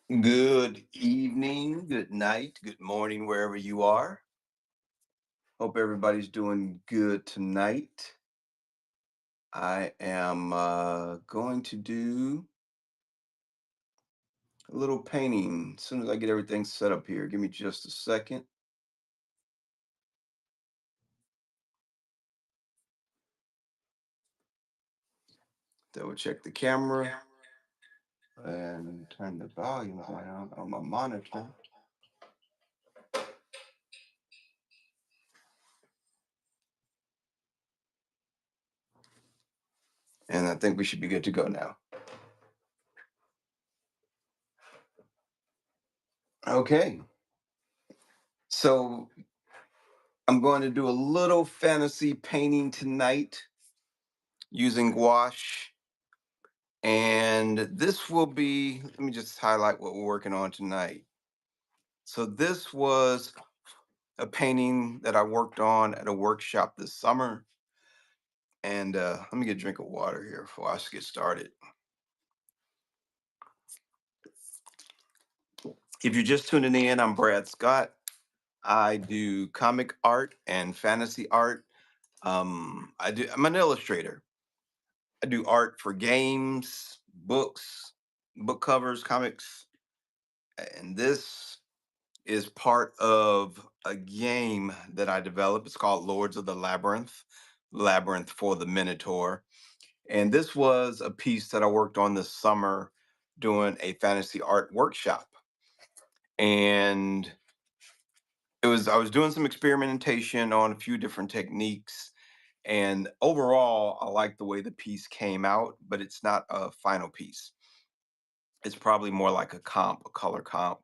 Good evening, good night, good morning, wherever you are. Hope everybody's doing good tonight. I am going to do a little painting as soon as I get everything set up here. Give me just a second. Double check the camera and turn the volume down on my monitor. And I think we should be good to go now. Okay, so I'm going to do a little fantasy painting tonight using gouache. And this will be, let me just highlight what we're working on tonight. So this was a painting that I worked on at a workshop this summer. And let me get a drink of water here before I get started. If you're just tuning in, I'm Brad Scott. I do comic art and fantasy art. I'm an illustrator. I do art for games, books, book covers, comics, and this is part of a game that I developed. It's called Lords of the Labyrinth, Labyrinth for the Minotaur. And this was a piece that I worked on this summer doing a fantasy art workshop. And I was doing some experimentation on a few different techniques. And overall, I like the way the piece came out, but it's not a final piece. It's probably more like a comp, a color comp.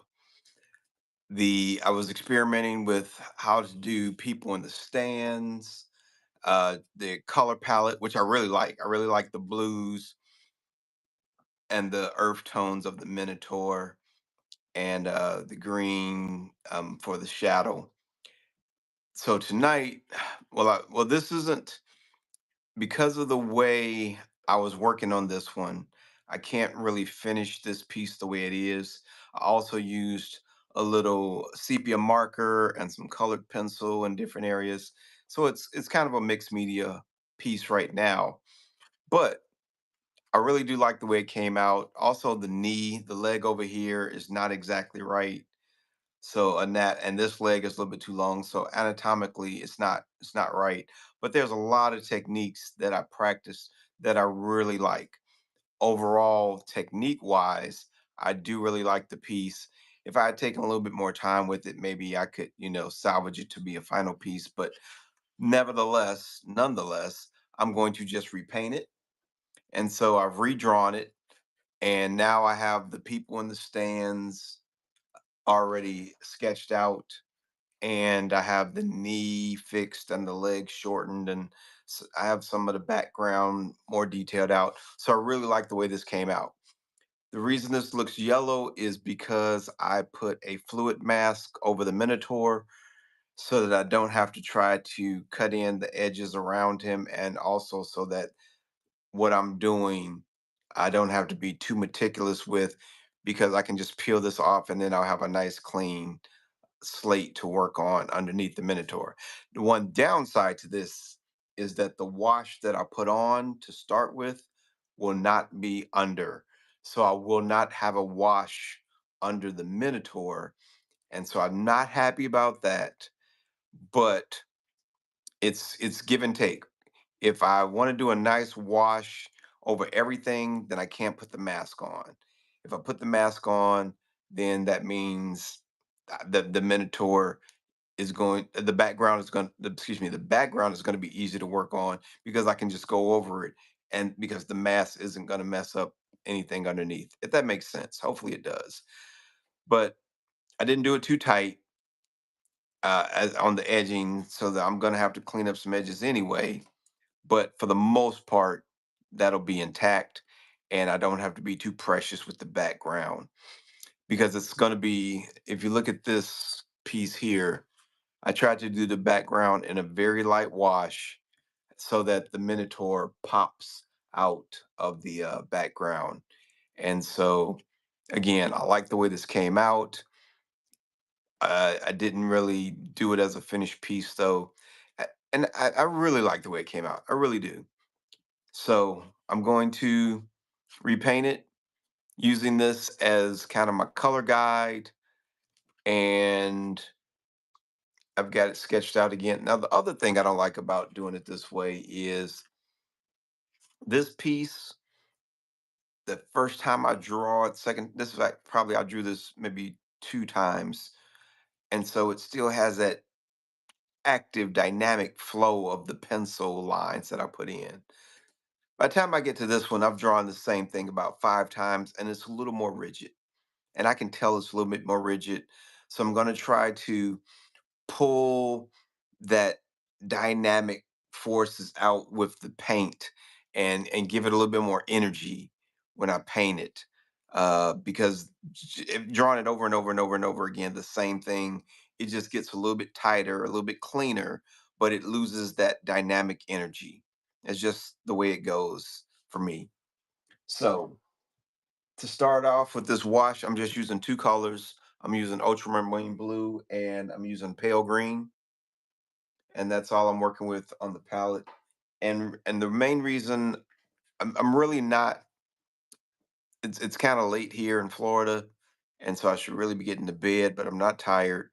The I was experimenting with how to do people in the stands, the color palette, which I really like. I really like the blues and the earth tones of the Minotaur and the green for the shadow. So tonight, this isn't because of the way I was working on this one. I can't really finish this piece the way it is. I also used a little sepia marker and some colored pencil in different areas. So it's kind of a mixed media piece right now. But I really do like the way it came out. Also the leg over here is not exactly right. So and this leg is a little bit too long. So anatomically it's not right. But there's a lot of techniques that I practice that I really like. Overall, technique wise, I do really like the piece. If I had taken a little bit more time with it, maybe I could, salvage it to be a final piece. But nonetheless, I'm going to just repaint it. And so I've redrawn it. And now I have the people in the stands already sketched out, and I have the knee fixed and the leg shortened, and I have some of the background more detailed out. So I really like the way this came out. The reason this looks yellow is because I put a fluid mask over the Minotaur so that I don't have to try to cut in the edges around him, and also so that what I'm doing, I don't have to be too meticulous with, because I can just peel this off and then I'll have a nice clean slate to work on underneath the Minotaur. The one downside to this is that the wash that I put on to start with will not be under. So I will not have a wash under the Minotaur. And so I'm not happy about that, but it's give and take. If I want to do a nice wash over everything, then I can't put the mask on. If I put the mask on, then that means the Minotaur is going the background is going excuse me, the background is going to be easy to work on because I can just go over it, and because the mask isn't going to mess up anything underneath. If that makes sense. Hopefully it does. But I didn't do it too tight as on the edging, so that I'm going to have to clean up some edges anyway. But for the most part, that'll be intact, and I don't have to be too precious with the background, because it's going to be, if you look at this piece here, I tried to do the background in a very light wash so that the Minotaur pops out of the background. And so Again, I like the way this came out. I didn't really do it as a finished piece though. And I really like the way it came out. I really do. So I'm going to repaint it using this as kind of my color guide. And I've got it sketched out again. Now, the other thing I don't like about doing it this way is this piece, the first time I draw it, this is like probably I drew this maybe 2 times. And so it still has that active dynamic flow of the pencil lines that I put in. By the time I get to this one, I've drawn the same thing about 5 times and it's a little more rigid. And I can tell it's a little bit more rigid. So I'm going to try to pull that dynamic forces out with the paint and give it a little bit more energy when I paint it. Because drawing it over and over and over and over again, the same thing, it just gets a little bit tighter, a little bit cleaner, but it loses that dynamic energy. It's just the way it goes for me. So to start off with this wash, I'm just using 2 colors. I'm using ultramarine blue and I'm using pale green, and that's all I'm working with on the palette. And the main reason I'm really not, it's kind of late here in Florida, and so I should really be getting to bed, but I'm not tired.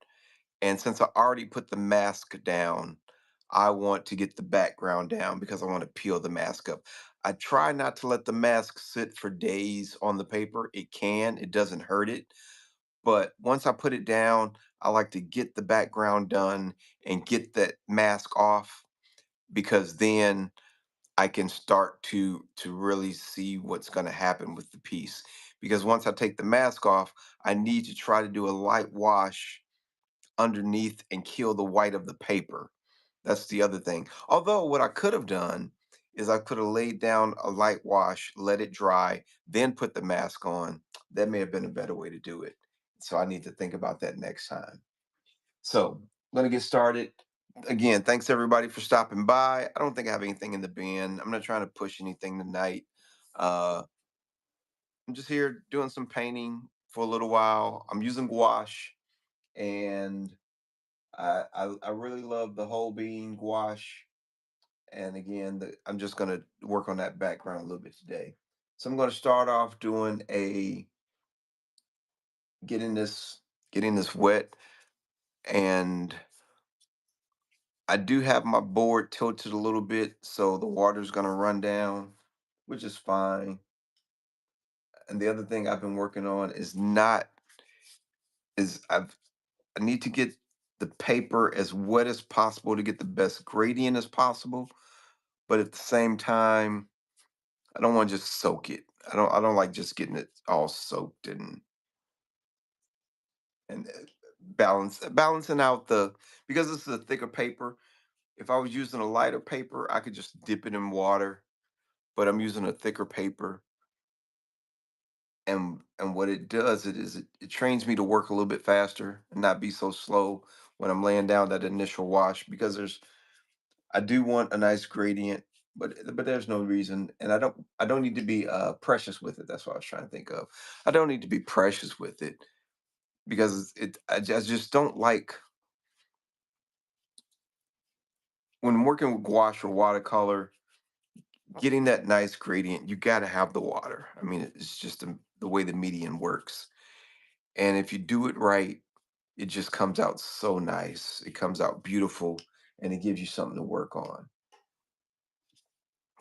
And since I already put the mask down, I want to get the background down because I want to peel the mask up. I try not to let the mask sit for days on the paper. It doesn't hurt it. But once I put it down, I like to get the background done and get that mask off, because then I can start to really see what's going to happen with the piece. Because once I take the mask off, I need to try to do a light wash underneath and kill the white of the paper. That's the other thing. Although what I could have done is I could have laid down a light wash, let it dry, then put the mask on. That may have been a better way to do it. So I need to think about that next time. So I'm gonna get started. Again, thanks everybody for stopping by. I don't think I have anything in the bin. I'm not trying to push anything tonight. Uh, I'm just here doing some painting for a little while. I'm using gouache, and I really love the whole bean gouache. And again, I'm just gonna work on that background a little bit today. So I'm gonna start off doing a getting this getting this wet, and I do have my board tilted a little bit, so the water's gonna run down, which is fine. And the other thing I've been working on is not is I need to get the paper as wet as possible to get the best gradient as possible, but at the same time, I don't want to just soak it. I don't like just getting it all soaked and balancing out the, because this is a thicker paper. If I was using a lighter paper, I could just dip it in water, but I'm using a thicker paper, and what it does it trains me to work a little bit faster and not be so slow when I'm laying down that initial wash, because I do want a nice gradient, but there's no reason, and I don't need to be precious with it. That's what I was trying to think of. I don't need to be precious with it, because I just don't like when working with gouache or watercolor, getting that nice gradient. You got to have the water. I mean, it's just the way the medium works. And if you do it right, it just comes out so nice. It comes out beautiful, and it gives you something to work on.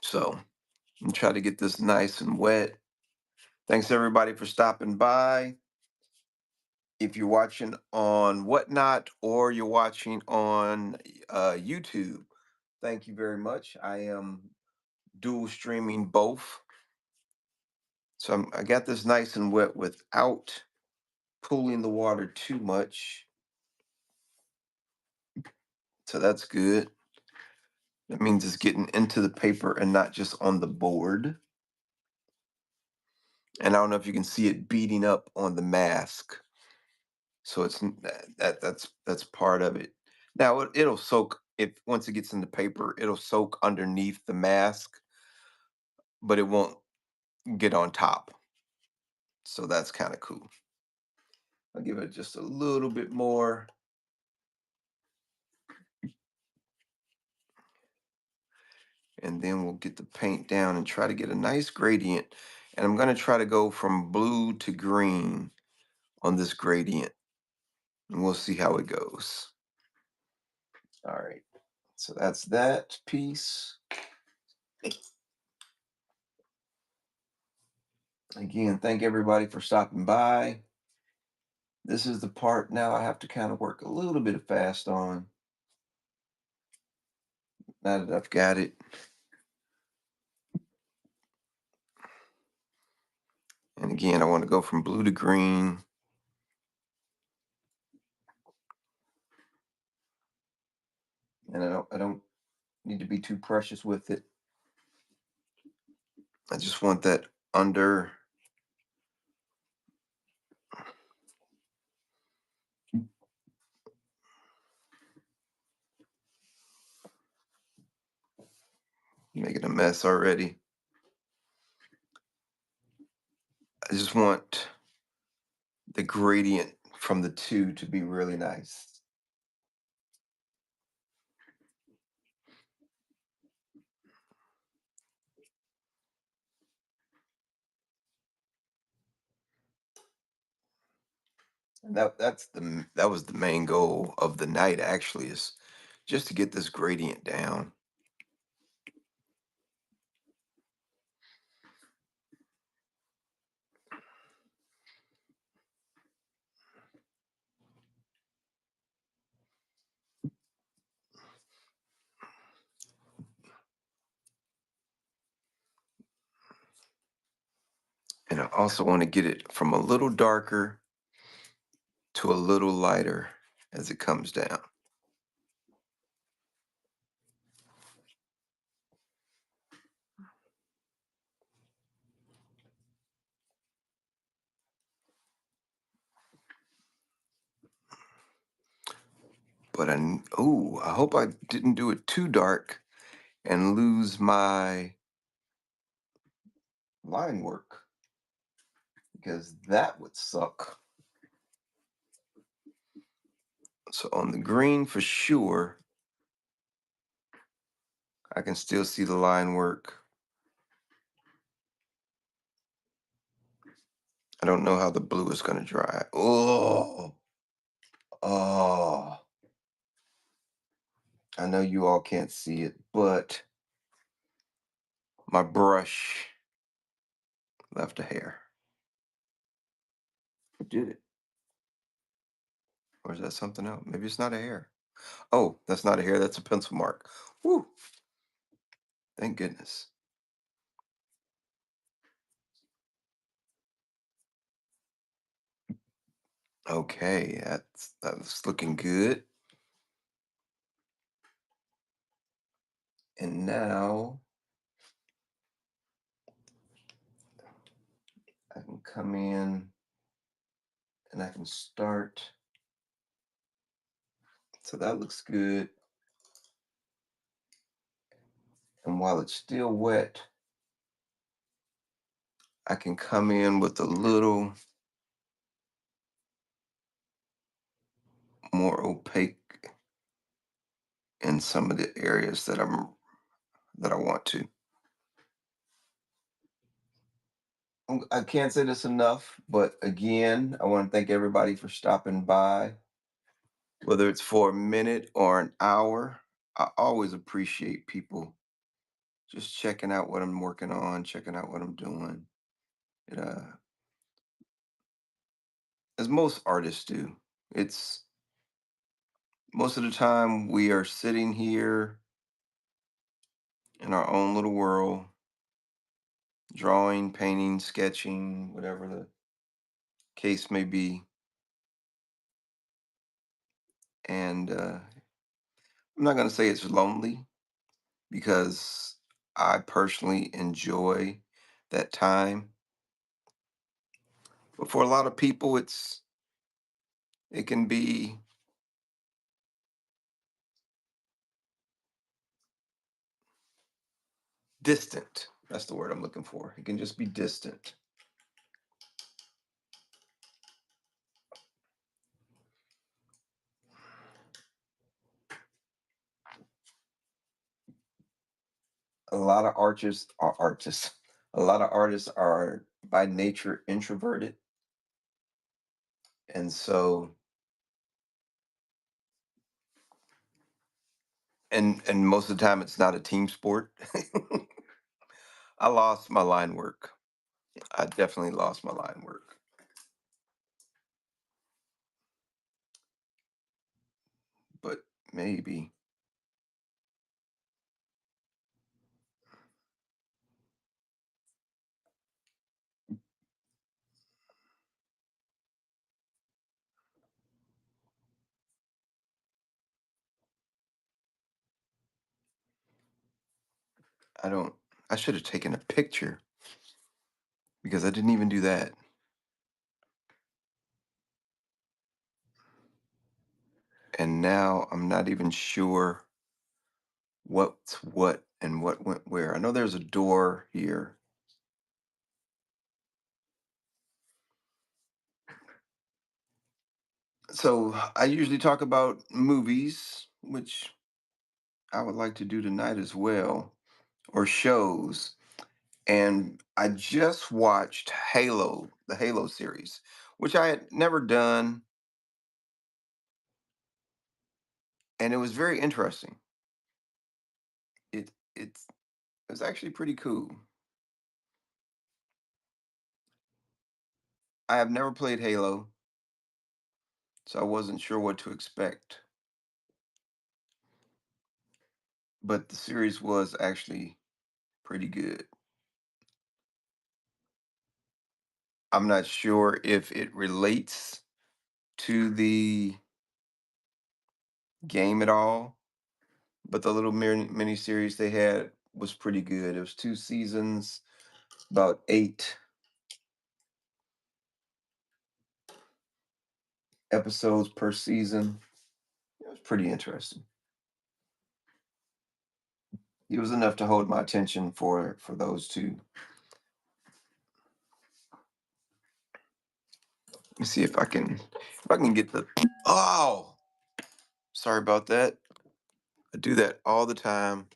So I'm try to get this nice and wet. Thanks everybody for stopping by. If you're watching on Whatnot or you're watching on YouTube, thank you very much. I am dual streaming both. So I got this nice and wet without pooling the water too much. So that's good. That means it's getting into the paper and not just on the board. And I don't know if you can see it beating up on the mask. So that's part of it. Now it'll soak, if once it gets in the paper, it'll soak underneath the mask, but it won't get on top. So that's kind of cool. I'll give it just a little bit more. And then we'll get the paint down and try to get a nice gradient. And I'm going to try to go from blue to green on this gradient. And we'll see how it goes. All right. So that's that piece. Again, thank everybody for stopping by. This is the part now I have to kind of work a little bit fast on. Now that I've got it. And again, I want to go from blue to green. And I don't need to be too precious with it. I just want that under. Making a mess already. I just want the gradient from the two to be really nice. And that was the main goal of the night, actually, is just to get this gradient down. And I also want to get it from a little darker to a little lighter as it comes down. But I hope I didn't do it too dark and lose my line work, because that would suck. So on the green for sure, I can still see the line work. I don't know how the blue is going to dry. Oh, oh. I know you all can't see it, but my brush left a hair. I did it. Or is that something else? Maybe it's not a hair. Oh, that's not a hair. That's a pencil mark. Woo. Thank goodness. Okay, that's looking good. And now I can come in and I can start. So that looks good. And while it's still wet, I can come in with a little more opaque in some of the areas that I want to. I can't say this enough, but again, I want to thank everybody for stopping by. Whether it's for a minute or an hour, I always appreciate people just checking out what I'm working on, checking out what I'm doing. It, as most artists do, it's most of the time we are sitting here in our own little world, drawing, painting, sketching, whatever the case may be. And I'm not going to say it's lonely, because I personally enjoy that time. But for a lot of people, it can be distant. That's the word I'm looking for. It can just be distant. a lot of artists are artists. A lot of artists are by nature introverted, and so and most of the time it's not a team sport. I lost my line work. I definitely lost my line work. But maybe I don't. I should have taken a picture because I didn't even do that. And now I'm not even sure what's what and what went where. I know there's a door here. So I usually talk about movies, which I would like to do tonight as well, or shows. And I just watched Halo, the Halo series, which I had never done, and it was very interesting. It was actually pretty cool. I have never played Halo, so I wasn't sure what to expect. But the series was actually pretty good. I'm not sure if it relates to the game at all, but the little mini series they had was pretty good. It was 2 seasons, about 8 episodes per season. It was pretty interesting. It was enough to hold my attention for those two. Let me see if I can get the. Oh, sorry about that. I do that all the time.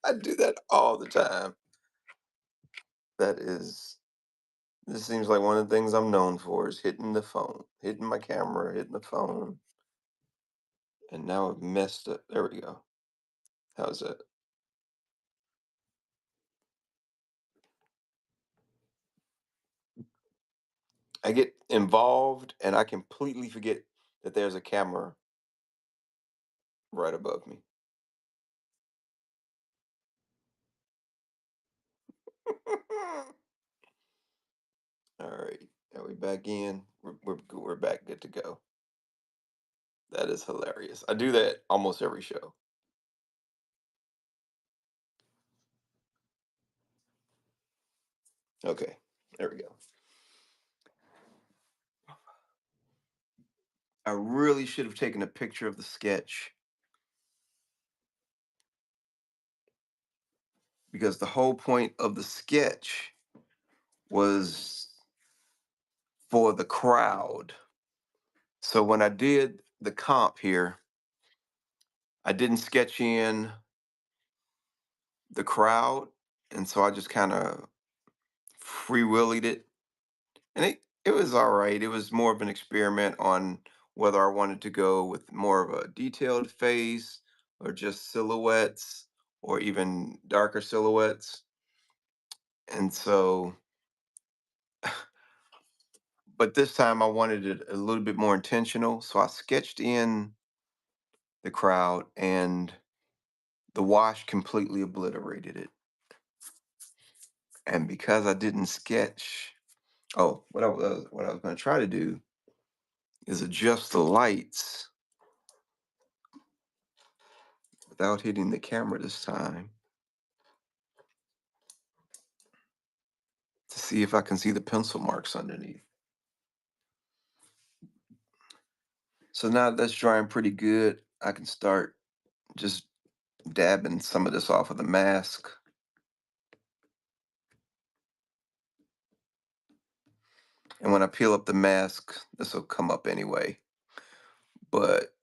I do that all the time. That is. This seems like one of the things I'm known for is hitting the phone, hitting my camera, hitting the phone, and now I've messed up. There we go. How's that? I get involved and I completely forget that there's a camera right above me. All right. Are we back in? We're back good to go. That is hilarious. I do that almost every show. Okay. There we go. I really should have taken a picture of the sketch because the whole point of the sketch was for the crowd. So when I did the comp here, I didn't sketch in the crowd, and so I just kind of free willied it, and it was all right. It was more of an experiment on whether I wanted to go with more of a detailed face or just silhouettes or even darker silhouettes. And so, but this time I wanted it a little bit more intentional. So I sketched in the crowd, and the wash completely obliterated it. And because I didn't sketch, oh, what I was going to try to do is adjust the lights without hitting the camera this time to see if I can see the pencil marks underneath. So now that's drying pretty good, I can start just dabbing some of this off of the mask. And when I peel up the mask, this will come up anyway. But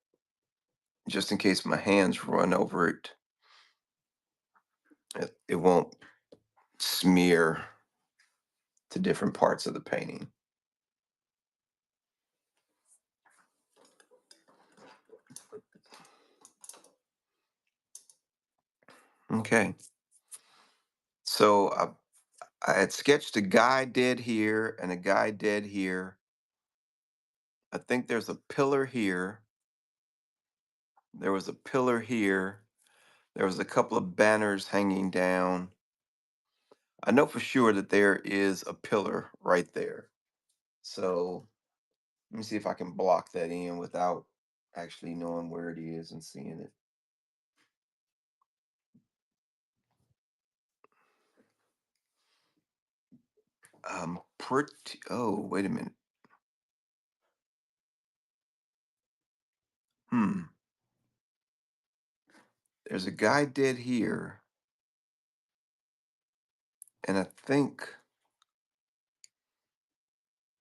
just in case my hands run over it, it won't smear to different parts of the painting. Okay, so I had sketched a guy dead here and a guy dead here. I think there's a pillar here. There was a pillar here. There was a couple of banners hanging down. I know for sure that there is a pillar right there. So let me see if I can block that in without actually knowing where it is and seeing it. Pretty. Oh, wait a minute. Hmm. There's a guy dead here, and I think,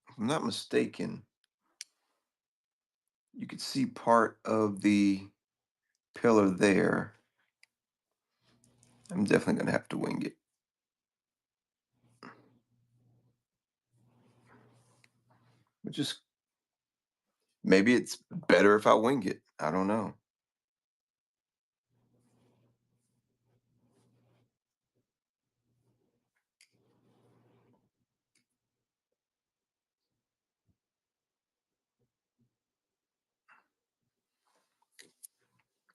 if I'm not mistaken, you could see part of the pillar there. I'm definitely gonna have to wing it. But just maybe it's better if I wing it. I don't know.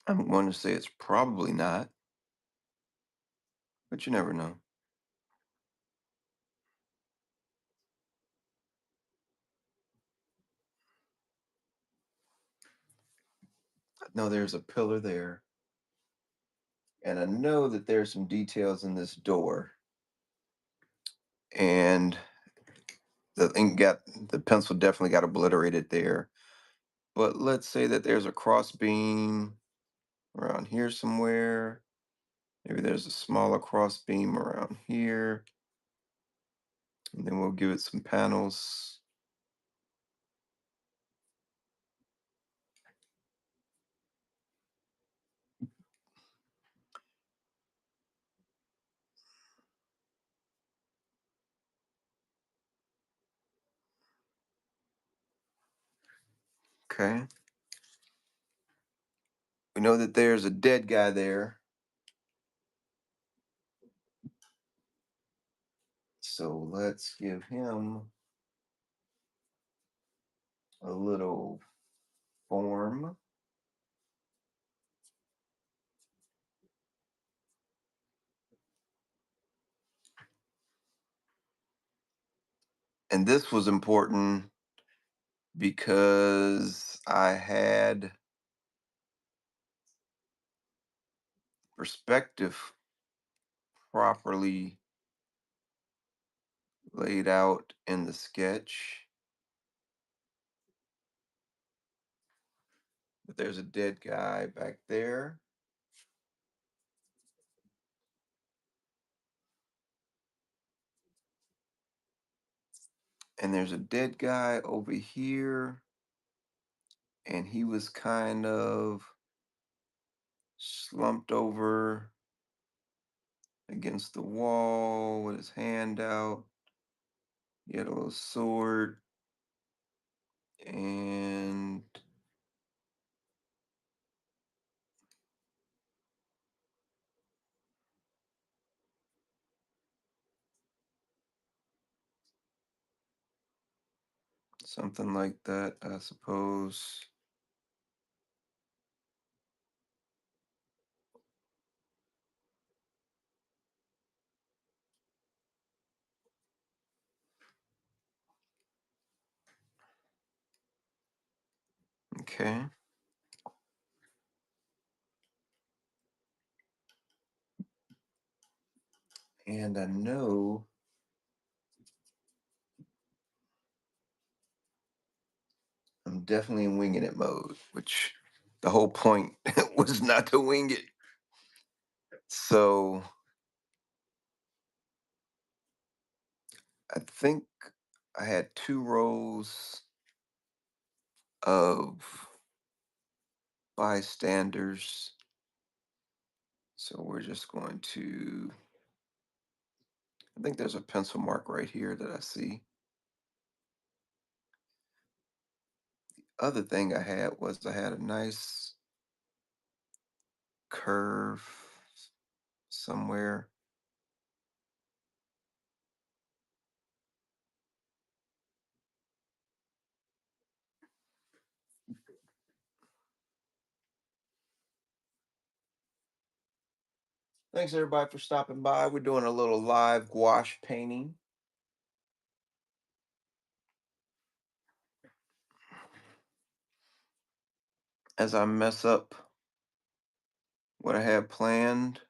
I'm going to say it's probably not, but you never know. I know there's a pillar there, and I know that there's some details in this door, and the pencil definitely got obliterated there. But let's say that there's a cross beam around here somewhere. Maybe there's a smaller cross beam around here, and then we'll give it some panels. Okay. We know that there's a dead guy there. So let's give him a little form. And this was important because I had perspective properly laid out in the sketch. But there's a dead guy back there. And there's a dead guy over here. And he was kind of slumped over against the wall with his hand out. He had a little sword and something like that, I suppose. Okay. And I know I'm definitely in winging it mode, which the whole point was not to wing it. So I think I had 2 rows of bystanders. So we're just going to, I think there's a pencil mark right here that I see. Other thing I had was I had a nice curve somewhere. Thanks everybody for stopping by. We're doing a little live gouache painting. As I mess up what I had planned,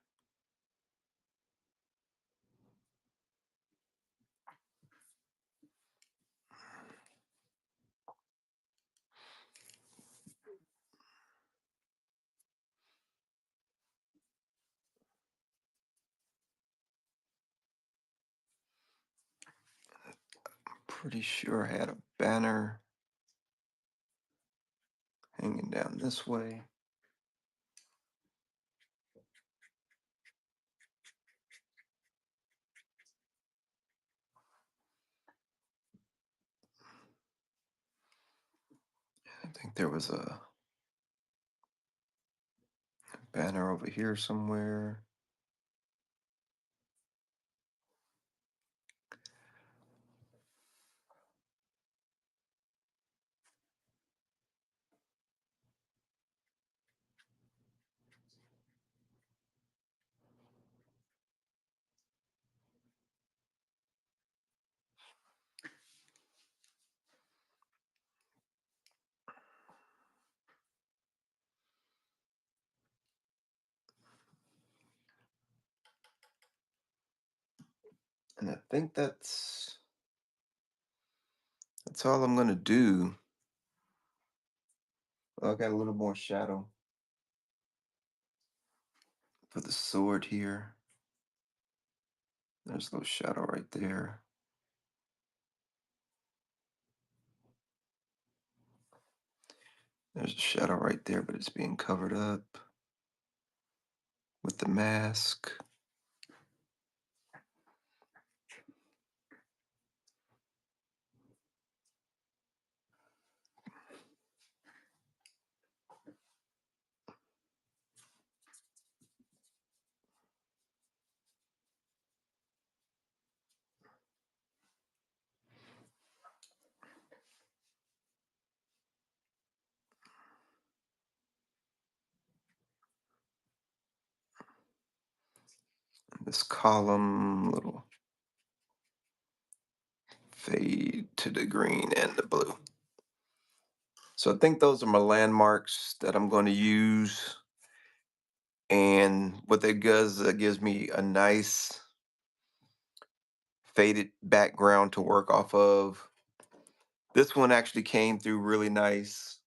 pretty sure I had a banner hanging down this way. I think there was a banner over here somewhere. And I think that's all I'm gonna do. Oh, I got a little more shadow for the sword here. There's a little shadow right there. There's a shadow right there, but it's being covered up with the mask. This column, little fade to the green and the blue. So I think those are my landmarks that I'm going to use. And what that does, that gives me a nice faded background to work off of. This one actually came through really nice.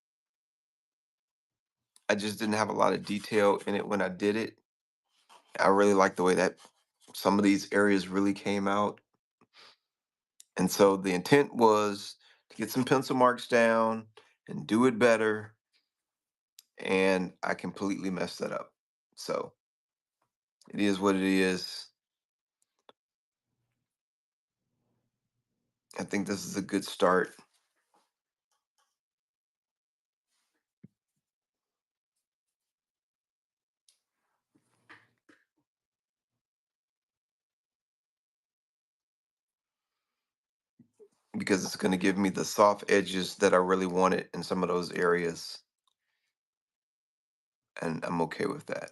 I just didn't have a lot of detail in it when I did it. I really like the way that some of these areas really came out. And so the intent was to get some pencil marks down and do it better. And I completely messed that up. So it is what it is. I think this is a good start because it's going to give me the soft edges that I really wanted in some of those areas. And I'm okay with that.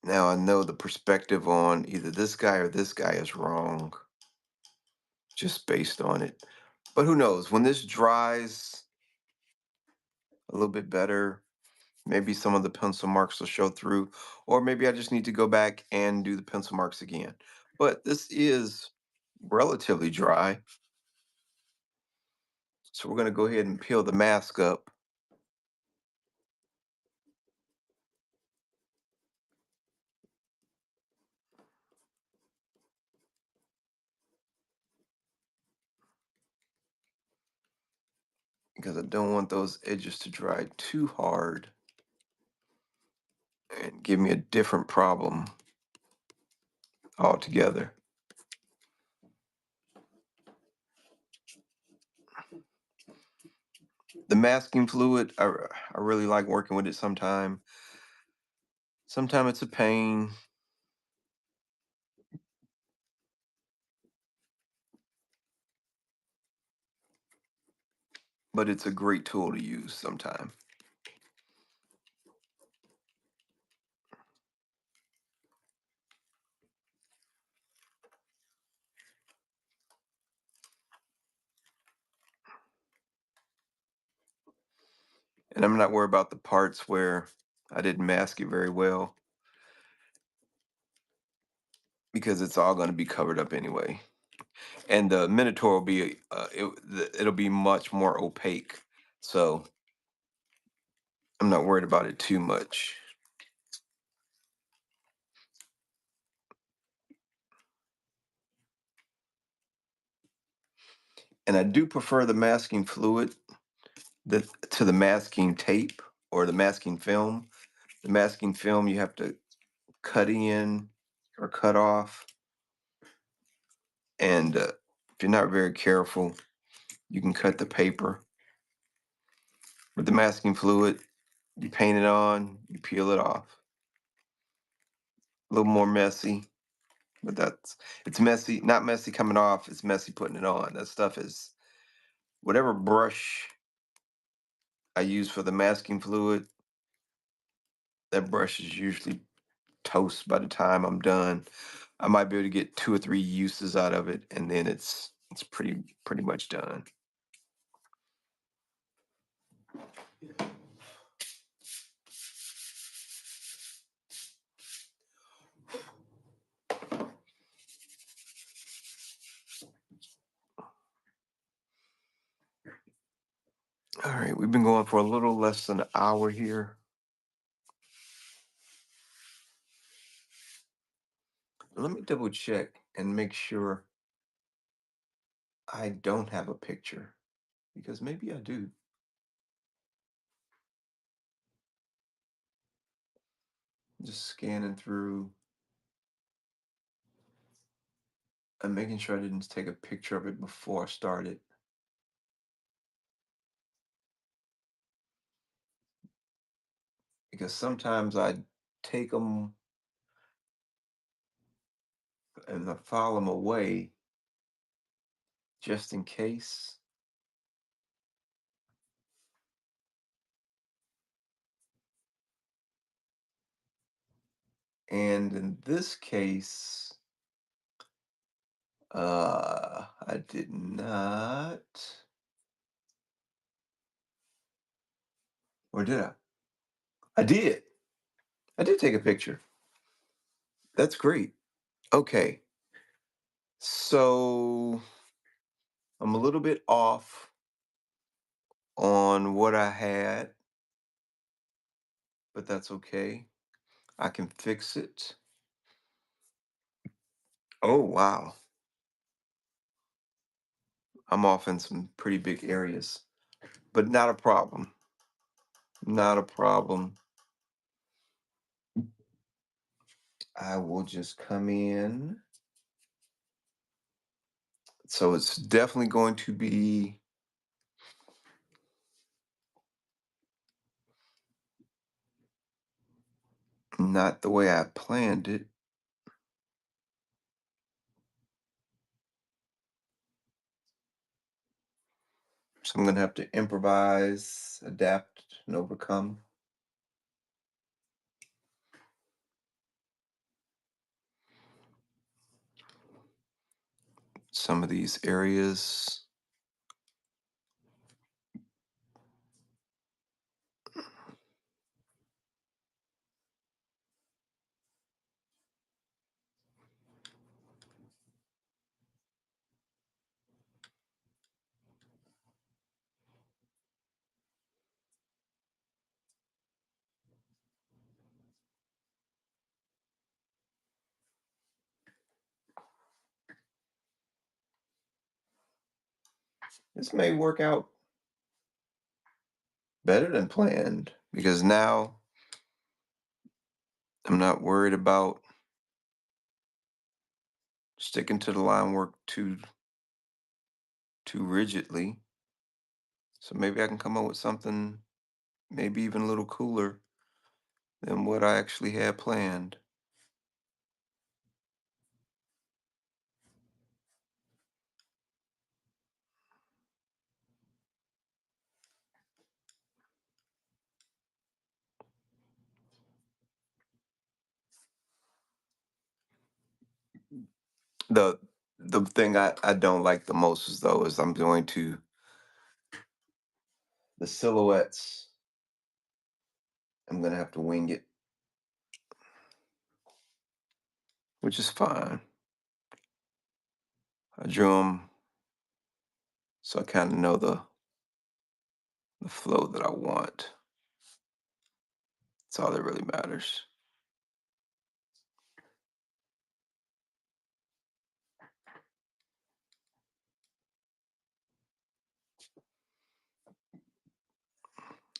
Now I know the perspective on either this guy or this guy is wrong just based on it. But who knows? When this dries a little bit better, maybe some of the pencil marks will show through, or maybe I just need to go back and do the pencil marks again. But this is relatively dry. So we're going to go ahead and peel the mask up because I don't want those edges to dry too hard and give me a different problem altogether. The masking fluid, I really like working with it sometime. Sometimes it's a pain, but it's a great tool to use sometime. And I'm not worried about the parts where I didn't mask it very well because it's all going to be covered up anyway. And the Minotaur will be it'll be much more opaque, so I'm not worried about it too much. And I do prefer the masking fluid to the masking tape or the masking film. The masking film you have to cut in or cut off, and if you're not very careful, you can cut the paper. With the masking fluid, you paint it on, you peel it off. A little more messy, but it's messy, not messy coming off, it's messy putting it on. That stuff is whatever brush I use for the masking fluid, that brush is usually toast by the time I'm done. I might be able to get 2 or 3 uses out of it, and then it's pretty much done. All right, we've been going for a little less than an hour here. Let me double check and make sure I don't have a picture because maybe I do. Just scanning through and making sure I didn't take a picture of it before I started. Because sometimes I take them and I file them away just in case. And in this case, I did not. Or did I? I did. I did take a picture. That's great. Okay. So I'm a little bit off on what I had, but that's okay. I can fix it. Oh, wow. I'm off in some pretty big areas, but not a problem. Not a problem. I will just come in. So it's definitely going to be not the way I planned it. So I'm going to have to improvise, adapt, and overcome some of these areas. This may work out better than planned because now I'm not worried about sticking to the line work too rigidly. So maybe I can come up with something maybe even a little cooler than what I actually had planned. The the thing I don't like the most is though is I'm going to the silhouettes. I'm gonna have to wing it, which is fine. I drew them so I kind of know the flow that I want. That's all that really matters.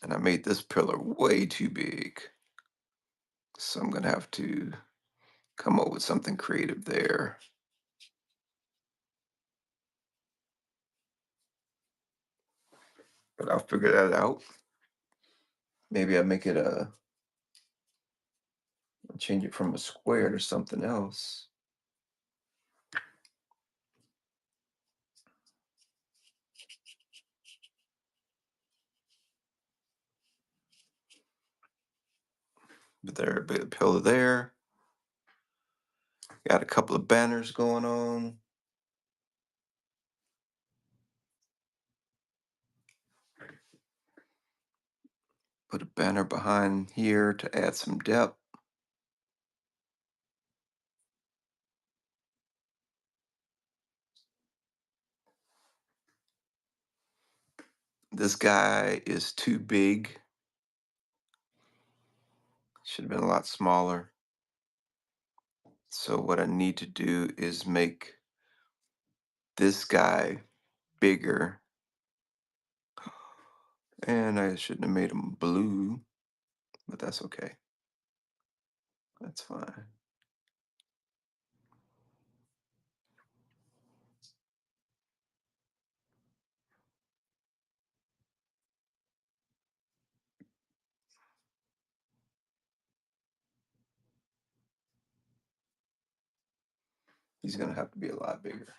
And I made this pillar way too big, so I'm gonna have to come up with something creative there. But I'll figure that out. Maybe I make it a change it from a square to something else. But there, a bit of pillar there. Got a couple of banners going on. Put a banner behind here to add some depth. This guy is too big. Should have been a lot smaller. So what I need to do is make this guy bigger. And I shouldn't have made him blue, but that's okay. That's fine. He's gonna have to be a lot bigger.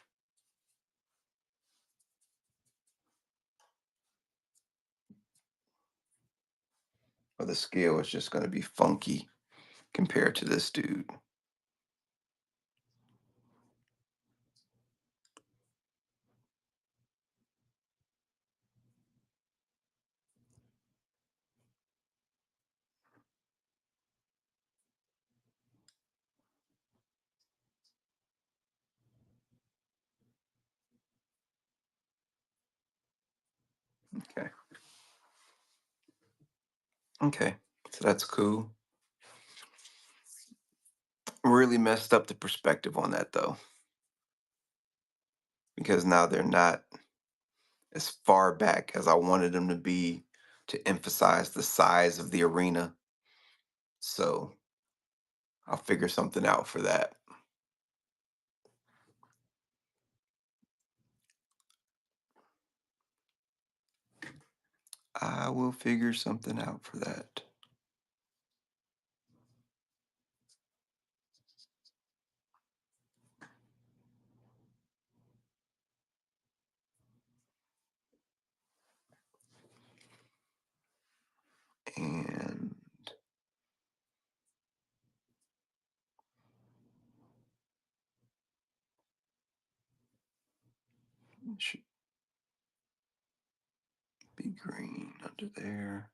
Or the scale is just gonna be funky compared to this dude. Okay. Okay. So that's cool. Really messed up the perspective on that though, because now they're not as far back as I wanted them to be to emphasize the size of the arena. So I'll figure something out for that. I will figure something out for that. And it should be green under there.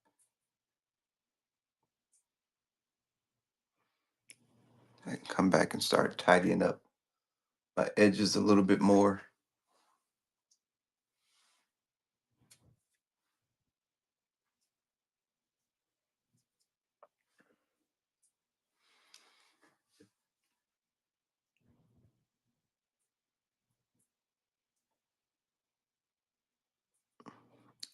I can come back and start tidying up my edges a little bit more.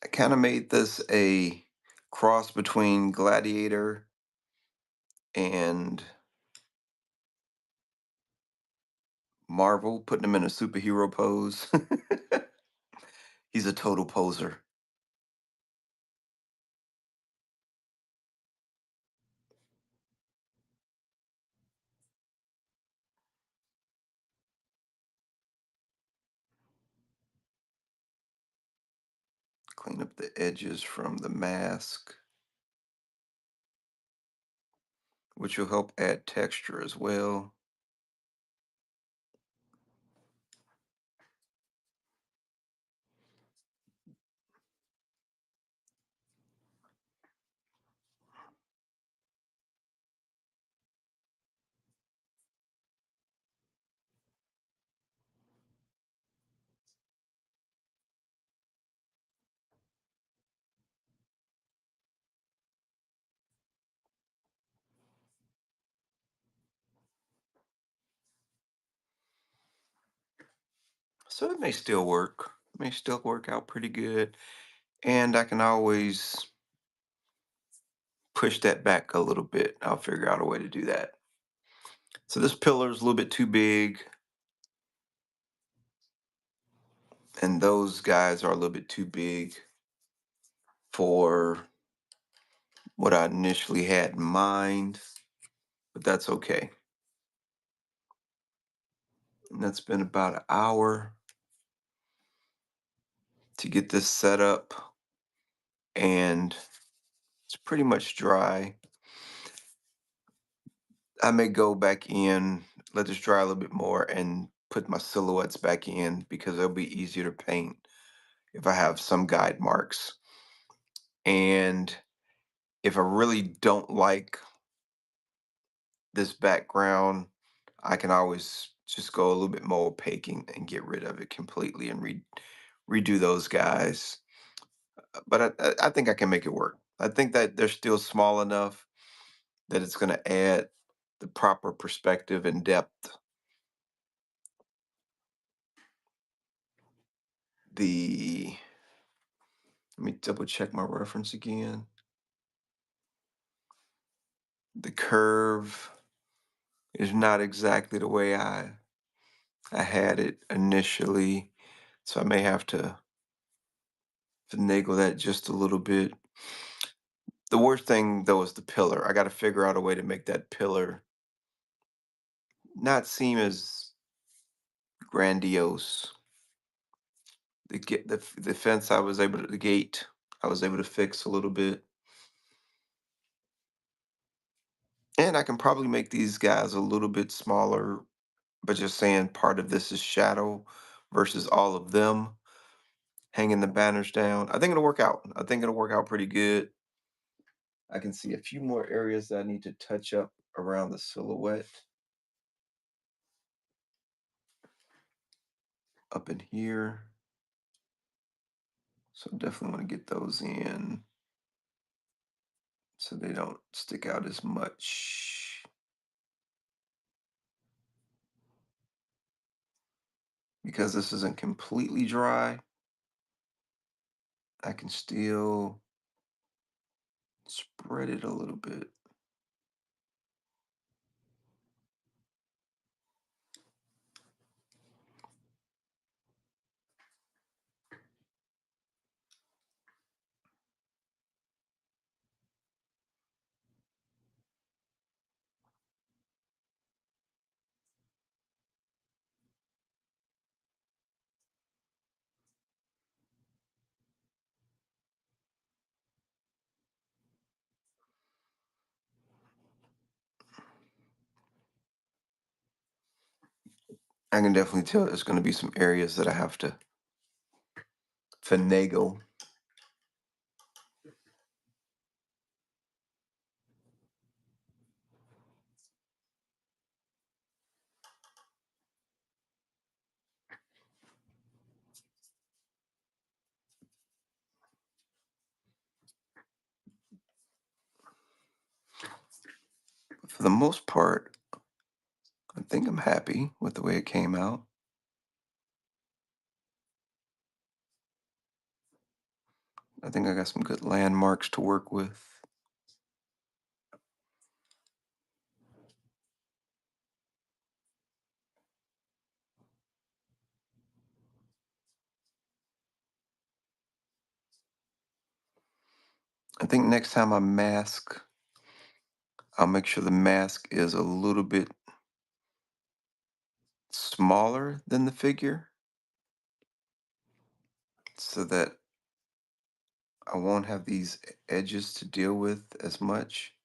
I kind of made this a cross between Gladiator and Marvel, putting him in a superhero pose. He's a total poser. Clean up the edges from the mask, which will help add texture as well. So it may still work. May still work out pretty good. And I can always push that back a little bit. I'll figure out a way to do that. So this pillar is a little bit too big, and those guys are a little bit too big for what I initially had in mind, but that's okay. And that's been about an hour to get this set up, and it's pretty much dry. I may go back in, let this dry a little bit more, and put my silhouettes back in because it'll be easier to paint if I have some guide marks. And if I really don't like this background, I can always just go a little bit more opaque and get rid of it completely and redo those guys. But I think I can make it work. I think that they're still small enough that it's going to add the proper perspective and depth. The Let me double check my reference again. The curve is not exactly the way I had it initially, so I may have to finagle that just a little bit. The worst thing though is the pillar. I got to figure out a way to make that pillar not seem as grandiose. The fence I was able to the gate I was able to fix a little bit, and I can probably make these guys a little bit smaller. But just saying part of this is shadow versus all of them hanging the banners down. I think it'll work out. I think it'll work out pretty good. I can see a few more areas that I need to touch up around the silhouette up in here. So definitely want to get those in so they don't stick out as much. Because this isn't completely dry, I can still spread it a little bit. I can definitely tell there's going to be some areas that I have to finagle. But for the most part, I think I'm happy with the way it came out. I think I got some good landmarks to work with. I think next time I mask, I'll make sure the mask is a little bit smaller than the figure so that I won't have these edges to deal with as much.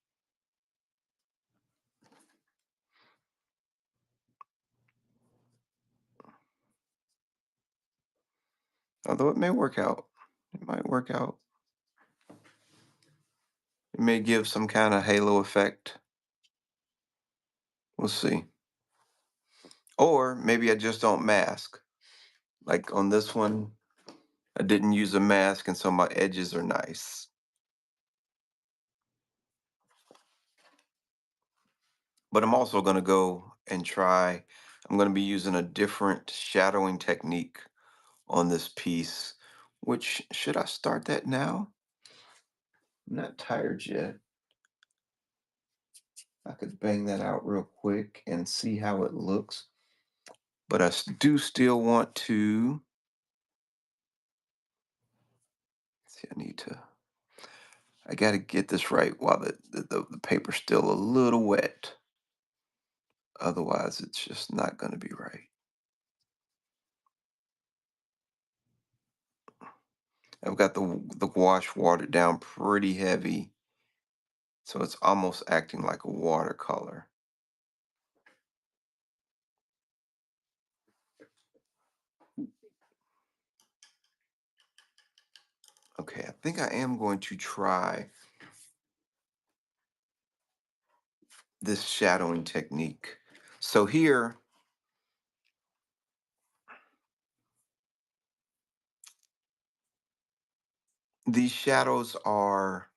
Although it may work out. It might work out. It may give some kind of halo effect. We'll see. Or maybe I just don't mask. Like on this one, I didn't use a mask, and so my edges are nice. But I'm also going to go and try, I'm going to be using a different shadowing technique on this piece, which should I start that now? I'm not tired yet. I could bang that out real quick and see how it looks. But do still want to see, I got to get this right while the paper's still a little wet. Otherwise, it's just not going to be right. I've got the wash watered down pretty heavy, so it's almost acting like a watercolor. Okay, I think I am going to try this shadowing technique. So here, these shadows are,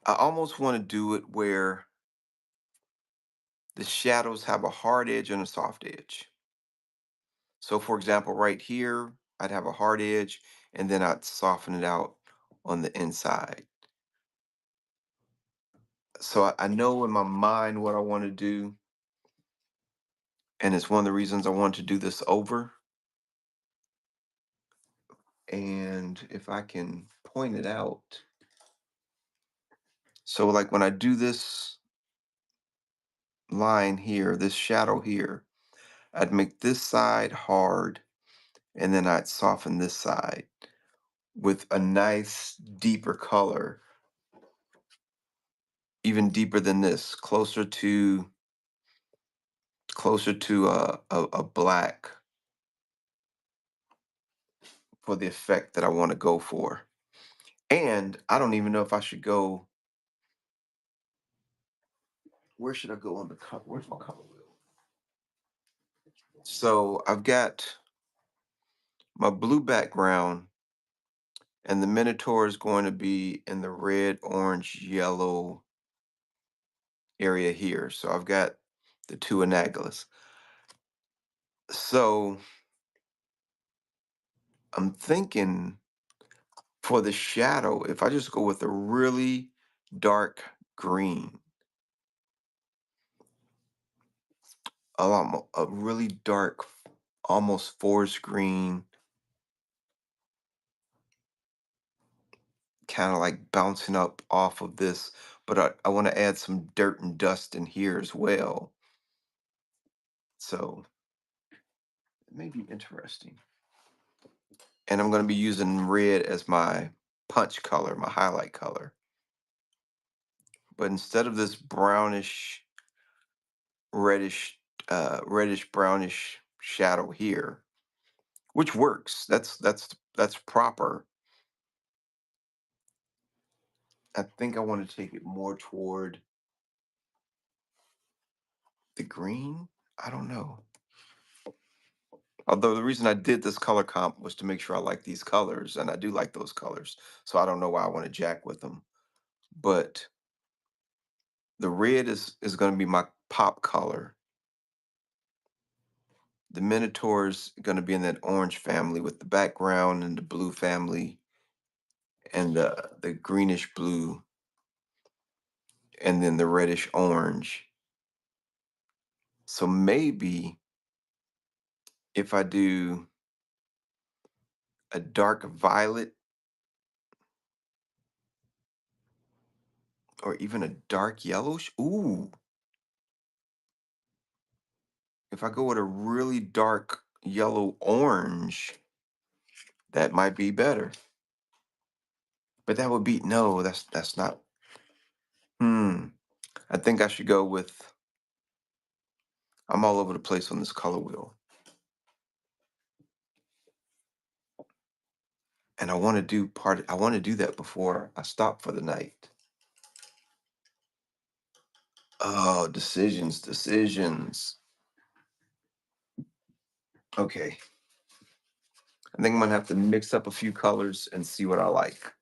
I almost want to do it where the shadows have a hard edge and a soft edge. So for example, right here, I'd have a hard edge and then I'd soften it out on the inside. So I know in my mind what I want to do, and it's one of the reasons I want to do this over. And if I can point it out, so like when I do this line here, this shadow here, I'd make this side hard and then I'd soften this side with a nice deeper color, even deeper than this, closer to a black for the effect that I want to go for. And I don't even know if I should go. Where should I go on the color? Where's my color wheel? So I've got my blue background, and the Minotaur is going to be in the red, orange, yellow area here. So I've got the two Anaglas. So I'm thinking for the shadow, if I just go with a really dark green, a really dark, almost forest green, kind of like bouncing up off of this, but I want to add some dirt and dust in here as well. So it may be interesting. And I'm going to be using red as my punch color, my highlight color. But instead of this brownish, reddish, reddish brownish shadow here, which works, that's proper. I think I want to take it more toward the green. I don't know. Although the reason I did this color comp was to make sure I like these colors, and I do like those colors. So I don't know why I want to jack with them. But the red is going to be my pop color. the Minotaur's going to be in that orange family with the background and the blue family and the greenish blue and then the reddish orange. So maybe if I do a dark violet or even a dark yellowish, ooh, if I go with a really dark yellow orange, that might be better. But that would be no, that's not. Hmm. I think I should go with. I'm all over the place on this color wheel, and I want to do part. I want to do that before I stop for the night. Oh, decisions, decisions. Okay, I think I'm gonna have to mix up a few colors and see what I like.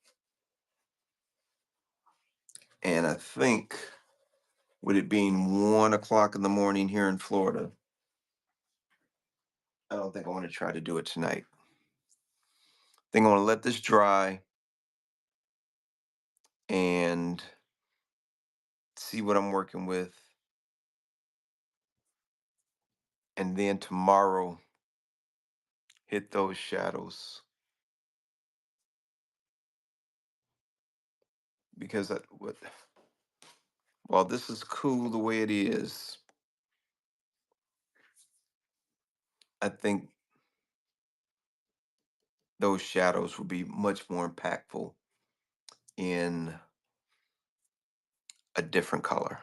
And I think, with it being 1 o'clock in the morning here in Florida, I don't think I want to try to do it tonight. I think I want to let this dry and see what I'm working with. And then tomorrow, hit those shadows. Because while this is cool the way it is, I think those shadows will be much more impactful in a different color.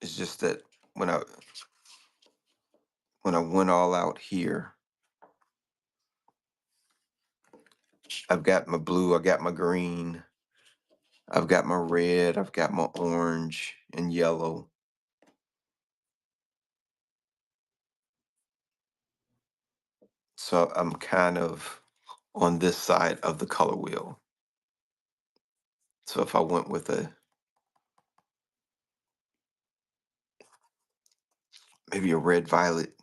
It's just that when I when I went all out here, I've got my blue, I got my green, I've got my red, I've got my orange and yellow. So I'm kind of on this side of the color wheel. So if I went with a maybe a red violet,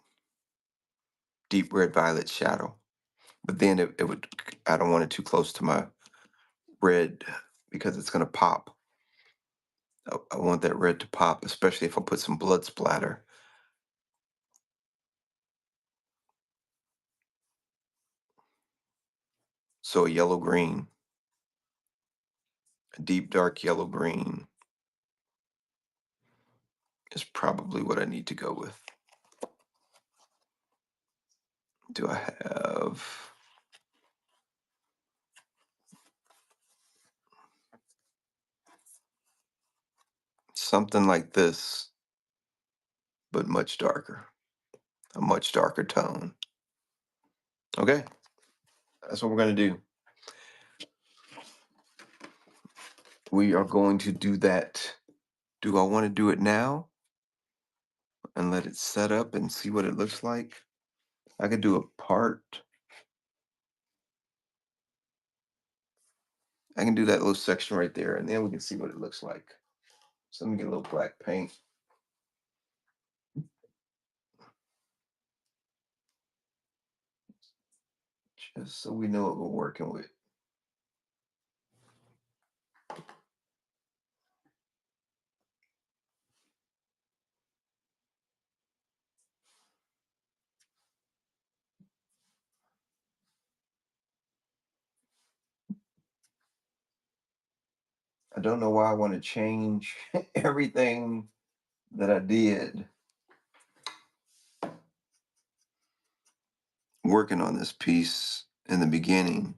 deep red violet shadow, but then it would, I don't want it too close to my red because it's going to pop. I want that red to pop, especially if I put some blood splatter. So a yellow green, a deep dark yellow green is probably what I need to go with. Do I have something like this, but much darker, a much darker tone? Okay, that's what we're going to do. We are going to do that. Do I want to do it now and let it set up and see what it looks like? I could do a part. I can do that little section right there, and then we can see what it looks like. So let me get a little black paint. Just so we know what we're working with. I don't know why I want to change everything that I did working on this piece in the beginning.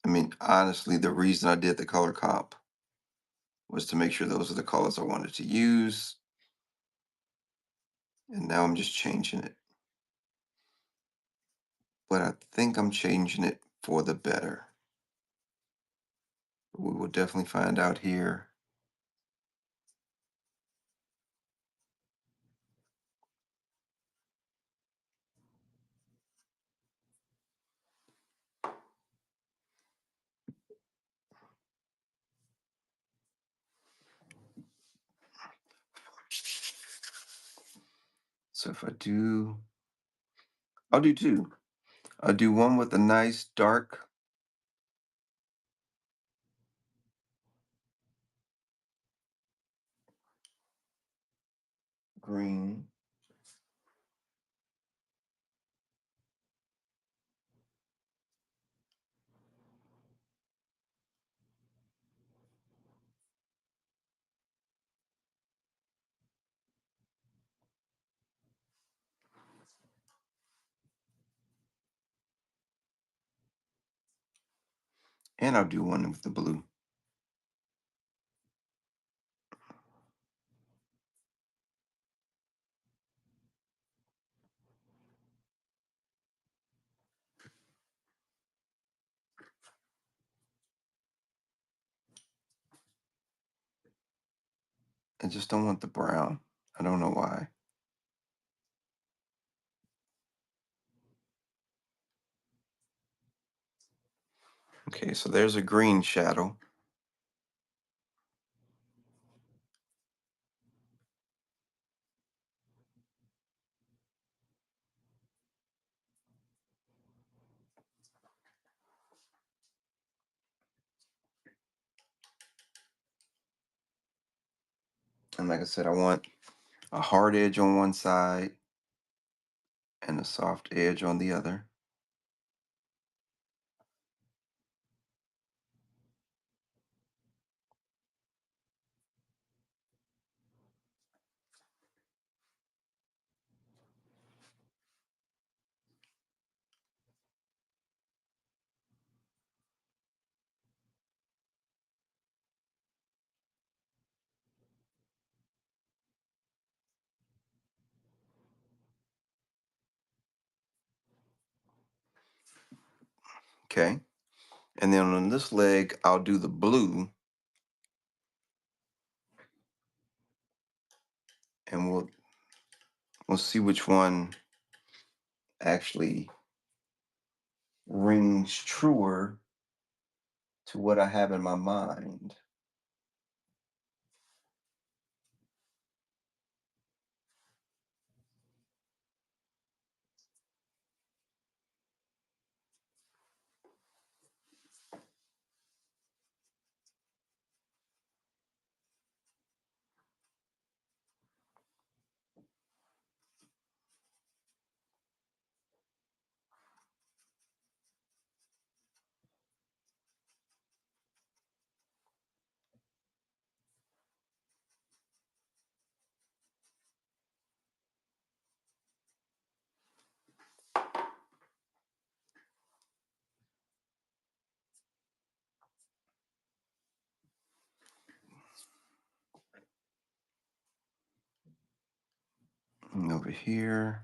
I mean, honestly, the reason I did the color comp was to make sure those are the colors I wanted to use. And now I'm just changing it. But I think I'm changing it for the better. We will definitely find out here. So if I'll do two. I'll do one with a nice dark green. And I'll do one with the blue. I just don't want the brown. I don't know why. Okay, so there's a green shadow. And like I said, I want a hard edge on one side and a soft edge on the other. Okay. And then on this leg, I'll do the blue, and we'll see which one actually rings truer to what I have in my mind. And over here.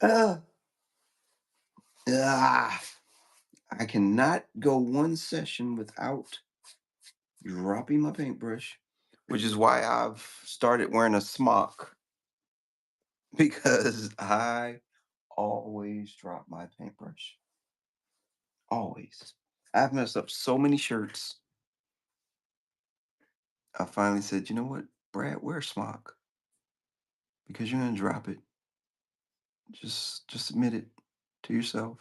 Ah, ah, I cannot go one session without dropping my paintbrush, which is why I've started wearing a smock because I always drop my paintbrush. Always. I've messed up so many shirts. I finally said, you know what, Brad, wear a smock because you're gonna drop it. Just admit it to yourself.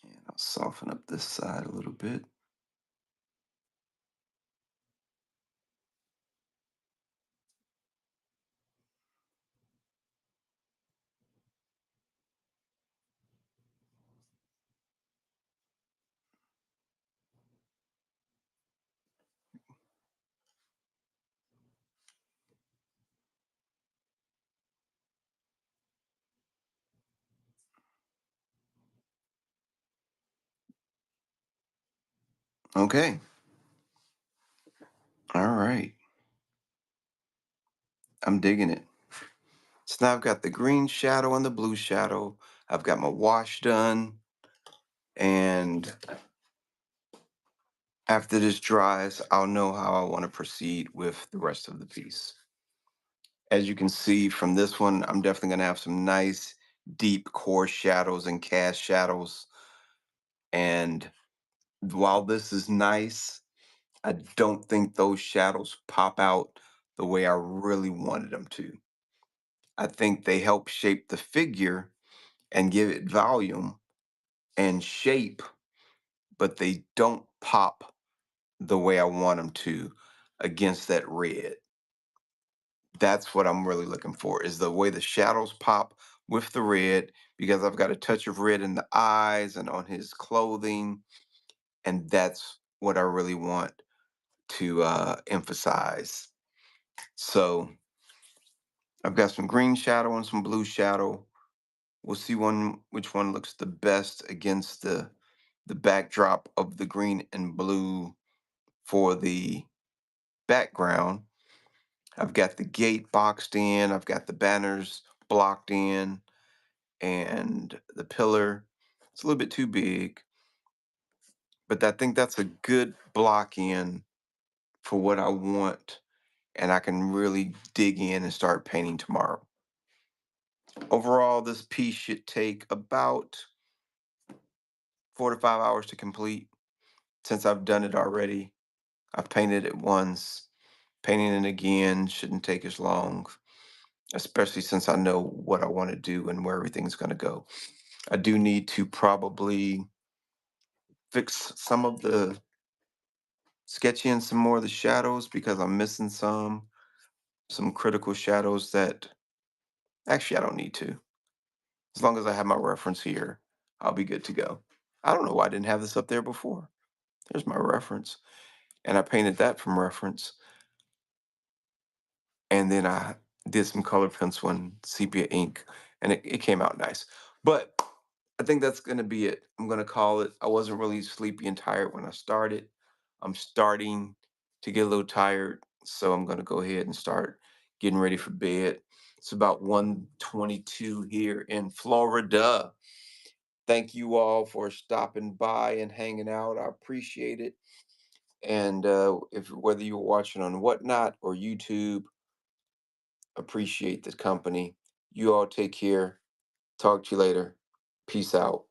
And Soften up this side a little bit. Okay. All right. I'm digging it. So now I've got the green shadow and the blue shadow. I've got my wash done. And after this dries, I'll know how I want to proceed with the rest of the piece. As you can see from this one, I'm definitely going to have some nice, deep core shadows and cast shadows. And while this is nice, I don't think those shadows pop out the way I really wanted them to. I think they help shape the figure and give it volume and shape, but they don't pop the way I want them to against that red. That's what I'm really looking for is the way the shadows pop with the red because I've got a touch of red in the eyes and on his clothing, and that's what I really want to emphasize. So I've got some green shadow and some blue shadow. We'll see which one looks the best against the backdrop of the green and blue for the background. I've got the gate boxed in, I've got the banners blocked in, and the pillar. It's a little bit too big, but I think that's a good block in for what I want, and I can really dig in and start painting tomorrow. Overall, this piece should take about 4 to 5 hours to complete. Since I've done it already, I've painted it once. Painting it again shouldn't take as long, especially since I know what I want to do and where everything's going to go. I do need to probably fix some of the sketch in some more of the shadows because I'm missing some critical shadows that actually I don't need to. As long as I have my reference here, I'll be good to go. I don't know why I didn't have this up there before. There's my reference. And I painted that from reference. And then I did some color pencil and sepia ink, and it came out nice. But I think that's gonna be it. I'm gonna call it. I wasn't really sleepy and tired when I started. I'm starting to get a little tired, so I'm gonna go ahead and start getting ready for bed. It's about 1:22 here in Florida. Thank you all for stopping by and hanging out. I appreciate it. And if whether you're watching on Whatnot or YouTube, appreciate the company. You all take care. Talk to you later. Peace out.